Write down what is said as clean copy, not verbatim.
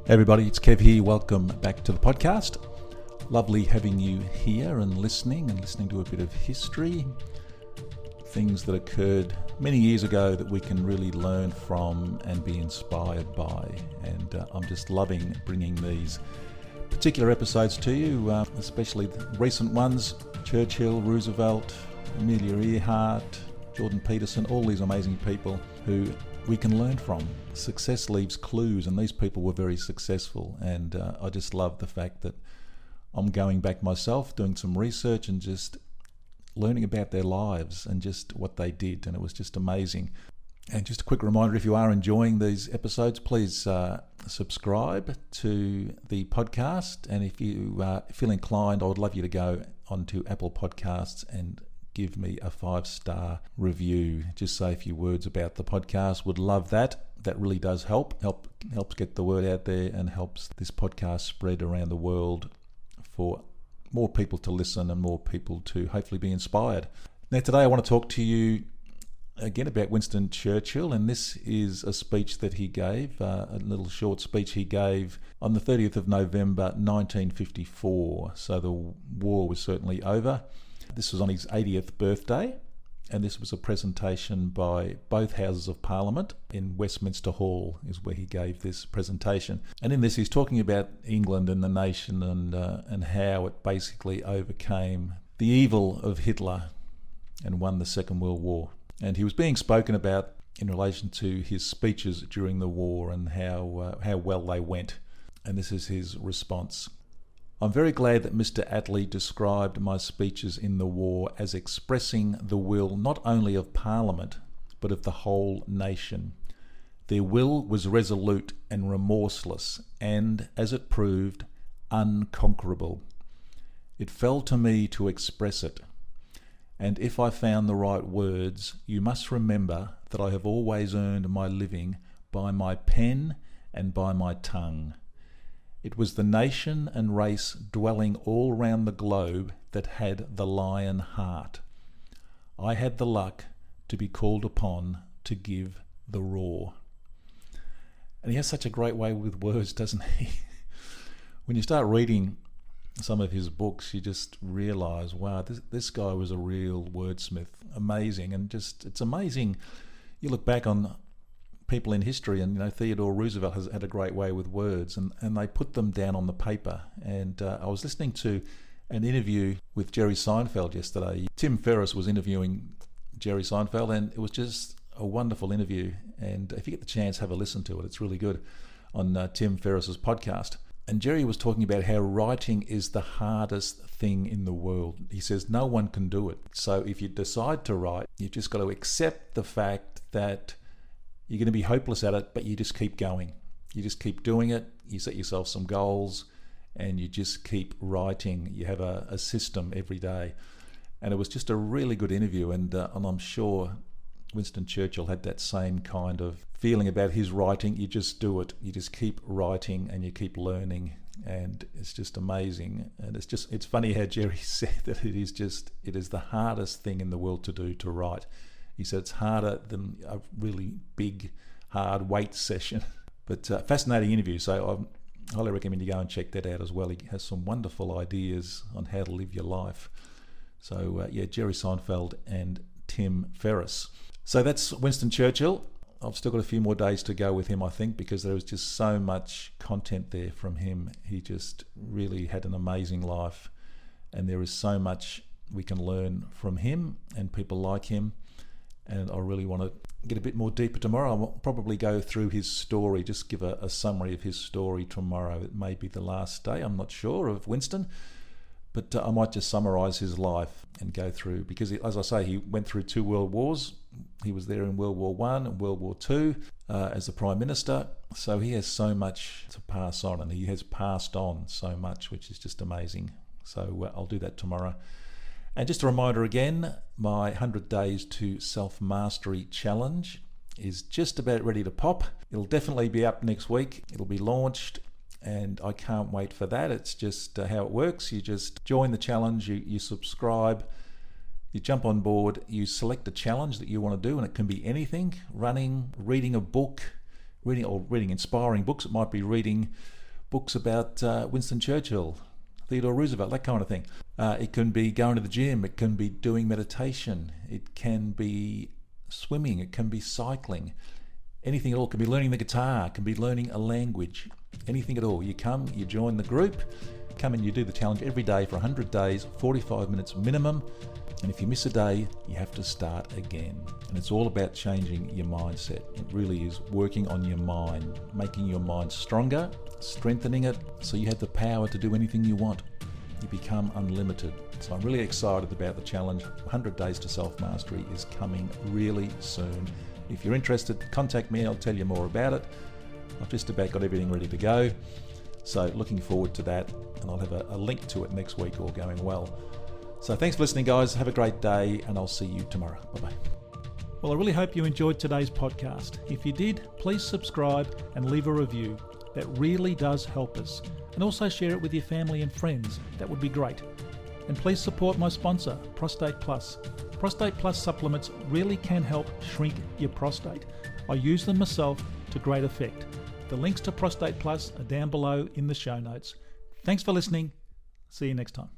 Hey everybody, it's Kev here. Welcome back to the podcast. Lovely having you here and listening to a bit of history. Things that occurred many years ago that we can really learn from and be inspired by. And I'm just loving bringing these particular episodes to you, especially the recent ones. Churchill, Roosevelt, Amelia Earhart, Jordan Peterson, all these amazing people who we can learn from. Success leaves clues, and these people were very successful, and I just love the fact that I'm going back myself, doing some research and just learning about their lives and just what they did, and it was just amazing. And just a quick reminder, if you are enjoying these episodes, please subscribe to the podcast, and if you feel inclined, I would love you to go onto Apple Podcasts and give me a 5-star review. Just say a few words about the podcast. Would love that. That really does helps get the word out there and helps this podcast spread around the world for more people to listen and more people to hopefully be inspired. Now today I want to talk to you again about Winston Churchill, and this is a speech that he gave, a little short speech he gave on the 30th of November 1954. So the war was certainly over. This was on his 80th birthday, and this was a presentation by both Houses of Parliament in Westminster Hall is where he gave this presentation. And in this he's talking about England and the nation and how it basically overcame the evil of Hitler and won the Second World War. And he was being spoken about in relation to his speeches during the war and how well they went. And this is his response. I'm very glad that Mr Attlee described my speeches in the war as expressing the will not only of Parliament, but of the whole nation. Their will was resolute and remorseless, and, as it proved, unconquerable. It fell to me to express it, and if I found the right words, you must remember that I have always earned my living by my pen and by my tongue. It was the nation and race dwelling all round the globe that had the lion heart. I had the luck to be called upon to give the roar. And he has such a great way with words, doesn't he? When you start reading some of his books, you just realise, wow, this guy was a real wordsmith. Amazing. And just, it's amazing. You look back on people in history, and Theodore Roosevelt has had a great way with words, and they put them down on the paper. And I was listening to an interview with Jerry Seinfeld yesterday. Tim Ferriss was interviewing Jerry Seinfeld, and it was just a wonderful interview. And if you get the chance, have a listen to it. It's really good on Tim Ferriss's podcast. And Jerry was talking about how writing is the hardest thing in the world. He says no one can do it. So if you decide to write, you've just got to accept the fact that you're going to be hopeless at it, but you just keep going. You just keep doing it. You set yourself some goals, and you just keep writing. You have a system every day. And it was just a really good interview, and I'm sure Winston Churchill had that same kind of feeling about his writing. You just do it. You just keep writing, and you keep learning, and it's just amazing. And it's funny how Jerry said that it is the hardest thing in the world to do, to write. He said it's harder than a really big, hard weight session. But fascinating interview, so I highly recommend you go and check that out as well. He has some wonderful ideas on how to live your life. So Jerry Seinfeld and Tim Ferriss. So that's Winston Churchill. I've still got a few more days to go with him, I think, because there was just so much content there from him. He just really had an amazing life, and there is so much we can learn from him and people like him. And I really want to get a bit more deeper tomorrow. I'll probably go through his story, just give a summary of his story tomorrow. It may be the last day, I'm not sure, of Winston, but I might just summarise his life and go through, because as I say, he went through 2 world wars. He was there in World War I and World War II as the Prime Minister, so he has so much to pass on, and he has passed on so much, which is just amazing. So I'll do that tomorrow. And just a reminder again, my 100 Days to Self-Mastery Challenge is just about ready to pop. It'll definitely be up next week. It'll be launched, and I can't wait for that. It's just how it works. You just join the challenge, you subscribe, you jump on board, you select a challenge that you want to do, and it can be anything: running, reading a book, reading inspiring books. It might be reading books about Winston Churchill, Theodore Roosevelt, that kind of thing. It can be going to the gym. It can be doing meditation. It can be swimming. It can be cycling. Anything at all. It can be learning the guitar. It can be learning a language. Anything at all. You come, you join the group, come and you do the challenge every day for 100 days, 45 minutes minimum. And if you miss a day, you have to start again. And it's all about changing your mindset. It really is working on your mind, making your mind stronger, strengthening it so you have the power to do anything you want. You become unlimited. So I'm really excited about the challenge. 100 Days to Self-Mastery is coming really soon. If you're interested, contact me. I'll tell you more about it. I've just about got everything ready to go. So looking forward to that. And I'll have a link to it next week, all going well. So thanks for listening, guys. Have a great day, and I'll see you tomorrow. Bye-bye. Well, I really hope you enjoyed today's podcast. If you did, please subscribe and leave a review. That really does help us. And also share it with your family and friends. That would be great. And please support my sponsor, Prostate Plus. Prostate Plus supplements really can help shrink your prostate. I use them myself to great effect. The links to Prostate Plus are down below in the show notes. Thanks for listening. See you next time.